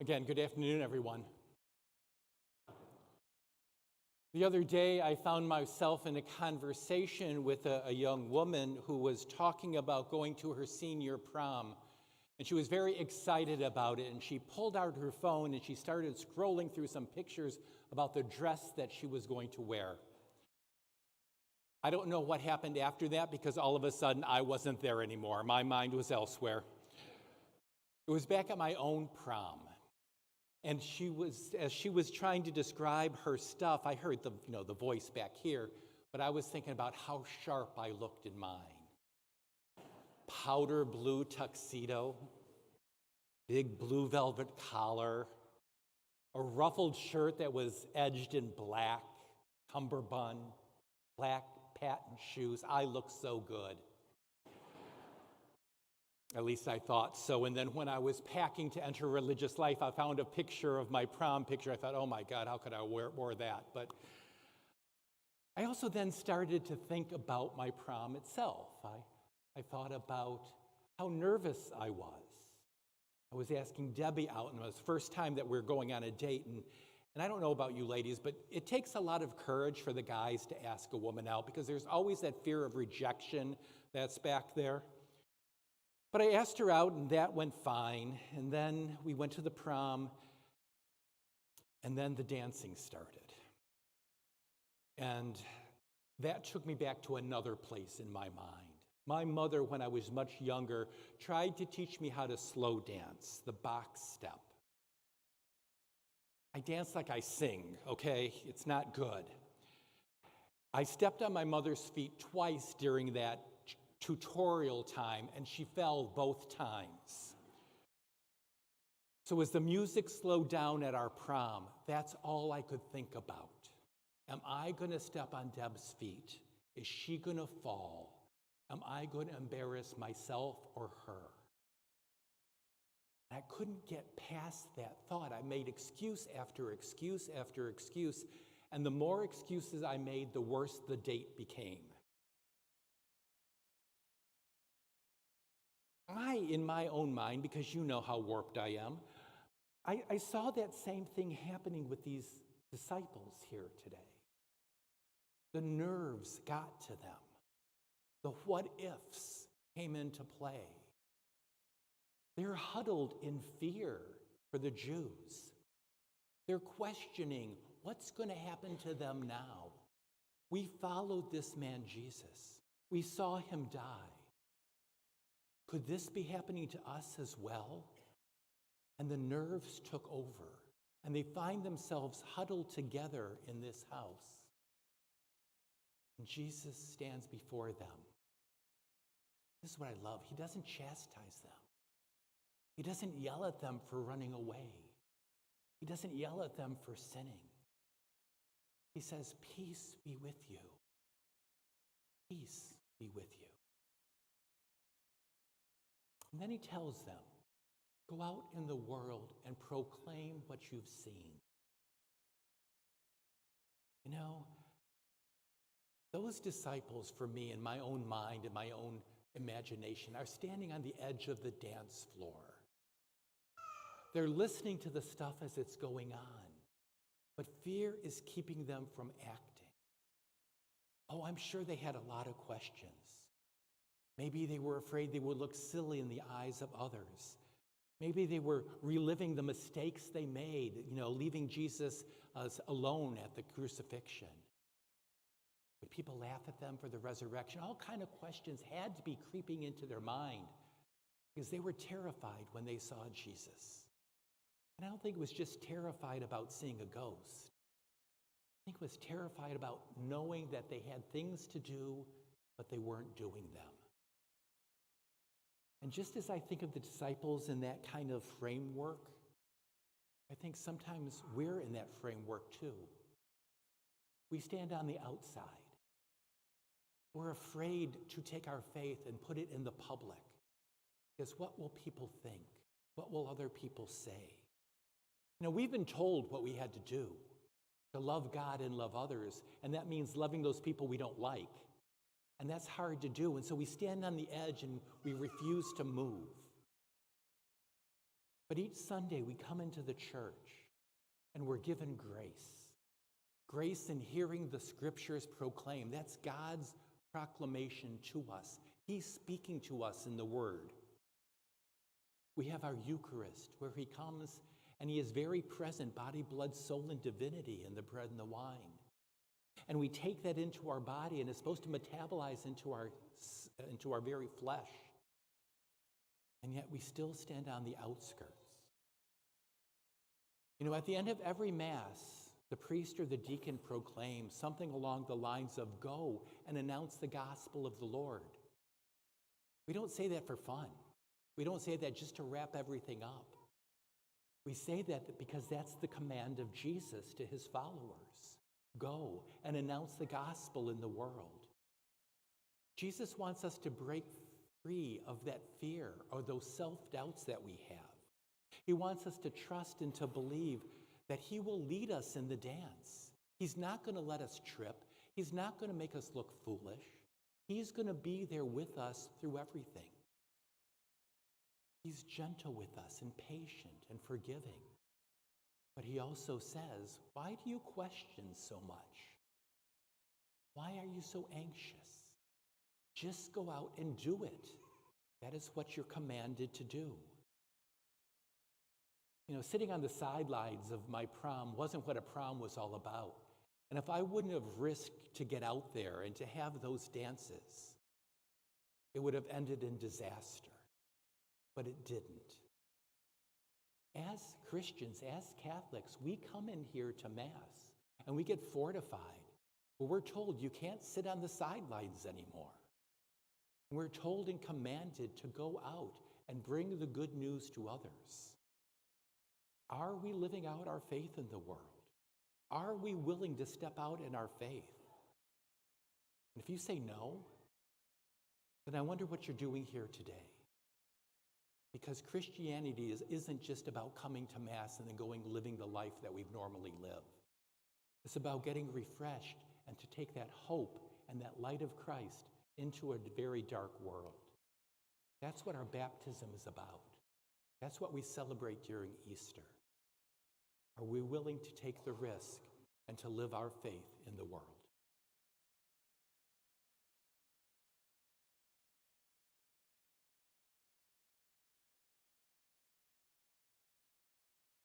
Again, good afternoon, everyone. The other day, I found myself in a conversation with a young woman who was talking about going to her senior prom. And she was very excited about it. And she pulled out her phone and she started scrolling through some pictures about the dress that she was going to wear. I don't know what happened after that because all of a sudden I wasn't there anymore. My mind was elsewhere. It was back at my own prom. And as she was trying to describe her stuff, I heard the voice back here, but I was thinking about how sharp I looked in mine. Powder blue tuxedo, big blue velvet collar, a ruffled shirt that was edged in black, cummerbund, black patent shoes. I looked so good. At least I thought so. And then when I was packing to enter religious life, I found a picture of my prom picture. I thought, oh my God, how could I wear that? But I also then started to think about my prom itself. I thought about how nervous I was. I was asking Debbie out, and it was the first time that we were going on a date. And I don't know about you ladies, but it takes a lot of courage for the guys to ask a woman out because there's always that fear of rejection that's back there. But I asked her out, and that went fine. And then we went to the prom, and then the dancing started. And that took me back to another place in my mind. My mother, when I was much younger, tried to teach me how to slow dance, the box step. I dance like I sing, okay? It's not good. I stepped on my mother's feet twice during that tutorial time, and she fell both times. So as the music slowed down at our prom, that's all I could think about. Am I going to step on Deb's feet? Is she going to fall? Am I going to embarrass myself or her? I couldn't get past that thought. I made excuse after excuse after excuse, and the more excuses I made, the worse the date became. In my own mind, because you know how warped I am, I saw that same thing happening with these disciples here today. The nerves got to them. The what-ifs came into play. They're huddled in fear for the Jews. They're questioning what's going to happen to them now. We followed this man, Jesus. We saw him die. Could this be happening to us as well? And the nerves took over, and they find themselves huddled together in this house. And Jesus stands before them. This is what I love. He doesn't chastise them. He doesn't yell at them for running away. He doesn't yell at them for sinning. He says, peace be with you. Peace be with you. And then he tells them, go out in the world and proclaim what you've seen. You know, those disciples for me in my own mind and my own imagination are standing on the edge of the dance floor. They're listening to the stuff as it's going on, but fear is keeping them from acting. Oh, I'm sure they had a lot of questions. Maybe they were afraid they would look silly in the eyes of others. Maybe they were reliving the mistakes they made, leaving Jesus alone at the crucifixion. Would people laugh at them for the resurrection? All kinds of questions had to be creeping into their mind because they were terrified when they saw Jesus. And I don't think it was just terrified about seeing a ghost. I think it was terrified about knowing that they had things to do, but they weren't doing them. And just as I think of the disciples in that kind of framework, I think sometimes we're in that framework too. We stand on the outside. We're afraid to take our faith and put it in the public. Because what will people think? What will other people say? We've been told what we had to do, to love God and love others, and that means loving those people we don't like. And that's hard to do, and so we stand on the edge and we refuse to move. But each Sunday we come into the church and we're given grace. Grace in hearing the scriptures proclaimed. That's God's proclamation to us. He's speaking to us in the Word. We have our Eucharist, where he comes and he is very present, body, blood, soul, and divinity in the bread and the wine. And we take that into our body, and it's supposed to metabolize into our very flesh. And yet we still stand on the outskirts. You know, at the end of every Mass, the priest or the deacon proclaims something along the lines of, "Go and announce the gospel of the Lord." We don't say that for fun. We don't say that just to wrap everything up. We say that because that's the command of Jesus to his followers. Go and announce the gospel in the world. Jesus wants us to break free of that fear or those self-doubts that we have. He wants us to trust and to believe that he will lead us in the dance. He's not going to let us trip. He's not going to make us look foolish. He's going to be there with us through everything. He's gentle with us and patient and forgiving. But he also says, why do you question so much? Why are you so anxious? Just go out and do it. That is what you're commanded to do. You know, sitting on the sidelines of my prom wasn't what a prom was all about. And if I wouldn't have risked to get out there and to have those dances, it would have ended in disaster. But it didn't. As Christians, as Catholics, we come in here to Mass and we get fortified. But we're told you can't sit on the sidelines anymore. We're told and commanded to go out and bring the good news to others. Are we living out our faith in the world? Are we willing to step out in our faith? And if you say no, then I wonder what you're doing here today. Because Christianity isn't just about coming to Mass and then living the life that we've normally lived. It's about getting refreshed and to take that hope and that light of Christ into a very dark world. That's what our baptism is about. That's what we celebrate during Easter. Are we willing to take the risk and to live our faith in the world?